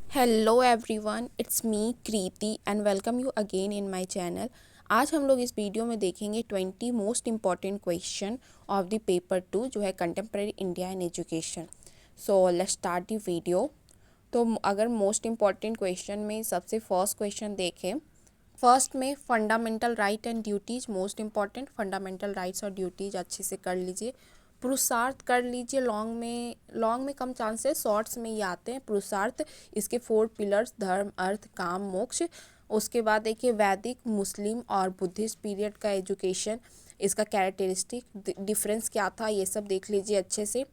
Hello everyone, it's me Kriti and welcome you again in my channel. आज हम लोग इस वीडियो में देखेंगे 20 most important question of the paper 2 जो है contemporary India in education. So let's start the video. तो अगर मोस्ट इम्पॉर्टेंट क्वेश्चन में सबसे फर्स्ट क्वेश्चन देखें, फर्स्ट में fundamental right and duties, most important fundamental rights और ड्यूटीज अच्छे से कर लीजिए। पुरुषार्थ कर लीजिए, लॉन्ग में कम चांसेस, शॉर्ट्स में ही आते हैं पुरुषार्थ। इसके 4 पिलर्स धर्म अर्थ काम मोक्ष। उसके बाद देखिए वैदिक मुस्लिम और बुद्धिस्ट पीरियड का एजुकेशन, इसका कैरेक्टरिस्टिक डिफरेंस क्या था ये सब देख लीजिए अच्छे से।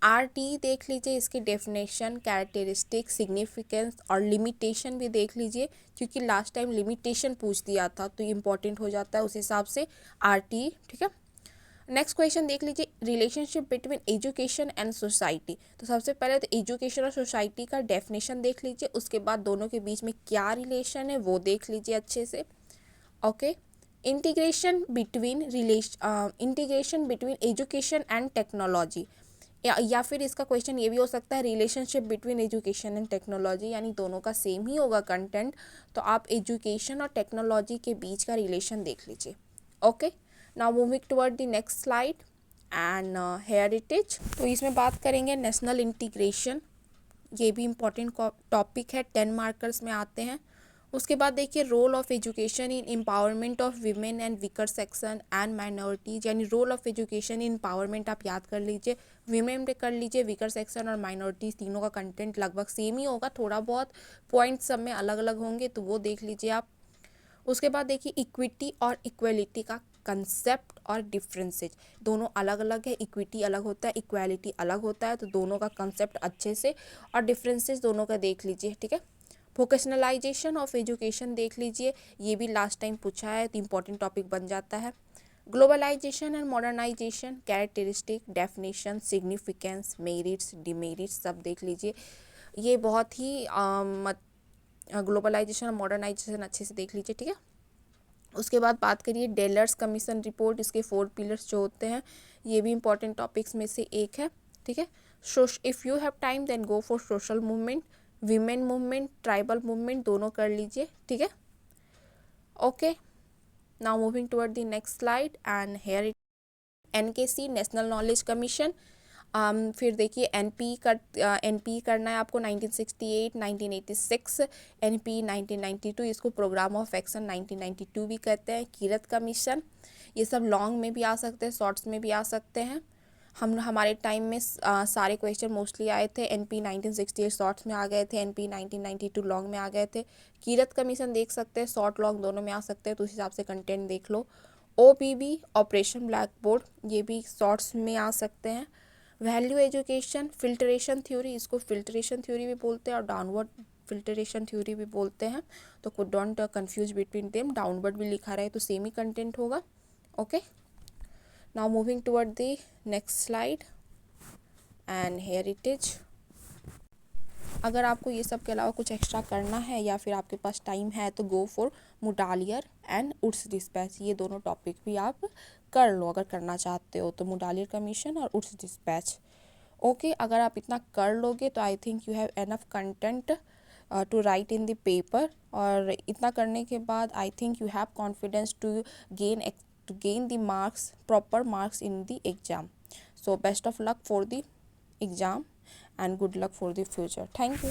आरटी देख लीजिए, इसकी डेफिनेशन कैरेक्टरिस्टिक सिग्निफिकेंस और लिमिटेशन भी देख लीजिए, क्योंकि लास्ट टाइम लिमिटेशन पूछ दिया था तो इम्पॉर्टेंट हो जाता है उस हिसाब से आरटी। ठीक है, नेक्स्ट क्वेश्चन देख लीजिए, relationship between education and society. तो सबसे पहले तो एजुकेशन और सोसाइटी का डेफिनेशन देख लीजिए, उसके बाद दोनों के बीच में क्या रिलेशन है वो देख लीजिए अच्छे से। Okay, integration between education and technology, या फिर इसका क्वेश्चन ये भी हो सकता है relationship between education and technology, यानी दोनों का सेम ही होगा कंटेंट, तो आप एजुकेशन और टेक्नोलॉजी के बीच का रिलेशन देख लीजिए। Okay, now moving toward the next slide and heritage. तो इसमें बात करेंगे नेशनल इंटीग्रेशन, ये भी इम्पॉर्टेंट टॉपिक है, 10 मार्कर्स में आते हैं। उसके बाद देखिए role of education in empowerment of women and weaker section and minorities, यानी role of education in empowerment आप याद कर लीजिए, वीमेन पे कर लीजिए, वीकर सेक्शन और माइनॉरिटीज, तीनों का कंटेंट लगभग सेम ही होगा, थोड़ा बहुत पॉइंट सब में अलग अलग होंगे तो वो देख लीजिए आप। उसके बाद देखिए इक्विटी और इक्वलिटी का कंसेप्ट और डिफरेंसेज, दोनों अलग अलग है, इक्विटी अलग होता है, इक्वालिटी अलग होता है, तो दोनों का कंसेप्ट अच्छे से और डिफरेंसेस दोनों का देख लीजिए। ठीक है, वोकेशनलाइजेशन ऑफ एजुकेशन देख लीजिए, ये भी लास्ट टाइम पूछा है तो इम्पॉर्टेंट टॉपिक बन जाता है। Globalisation and modernisation, characteristic, definition, significance, merits, demerits सब देख लीजिए, ये बहुत ही ग्लोबलाइजेशन और मॉडर्नाइजेशन अच्छे से देख लीजिए। ठीक है, उसके बाद बात करिए डेलर्स कमीशन रिपोर्ट, इसके 4 पिलर्स जो होते हैं, ये भी इंपॉर्टेंट टॉपिक्स में से एक है। ठीक है, if you have time then go for social movement, women movement, tribal movement, दोनों कर लीजिए। ठीक है, okay, now moving toward the next slide and here NKC national knowledge commission. फिर देखिए एनपी करना है आपको 1968, 1986, एनपी 1992, इसको प्रोग्राम ऑफ एक्शन 1992 भी कहते हैं। कीरत कमीशन, ये सब लॉन्ग में भी आ सकते हैं, शॉर्ट्स में भी आ सकते हैं। हमारे टाइम में सारे क्वेश्चन मोस्टली आए थे, एनपी 1968 शॉर्ट्स में आ गए थे, एनपी 1992 लॉन्ग में आ गए थे। कीरत कमीशन देख सकते हैं, शॉर्ट लॉन्ग दोनों में आ सकते हैं, तो उस हिसाब से कंटेंट देख लो। ओपीबी ऑपरेशन ब्लैक बोर्ड, ये भी शॉर्ट्स में आ सकते हैं। वैल्यू एजुकेशन, फिल्ट्रेशन थ्योरी, इसको फिल्ट्रेशन थ्योरी भी बोलते हैं और डाउनवर्ड फिल्ट्रेशन थ्योरी भी बोलते हैं, तो don't confuse between them, downward भी लिखा रहे तो सेम ही कंटेंट होगा। Okay, now moving toward the next slide and heritage. अगर आपको ये सब के अलावा कुछ एक्स्ट्रा करना है या फिर आपके पास टाइम है तो गो फॉर मुडालियर एंड उड्स डिस्पैच, ये दोनों टॉपिक भी आप कर लो अगर करना चाहते हो तो, मुडालियर कमीशन और उड्स डिस्पैच। ओके, अगर आप इतना कर लोगे तो I think you have enough content to write in the paper, और इतना करने के बाद I think you have confidence to gain the marks, proper marks in the exam. So best of luck for the exam and good luck for the future. Thank you.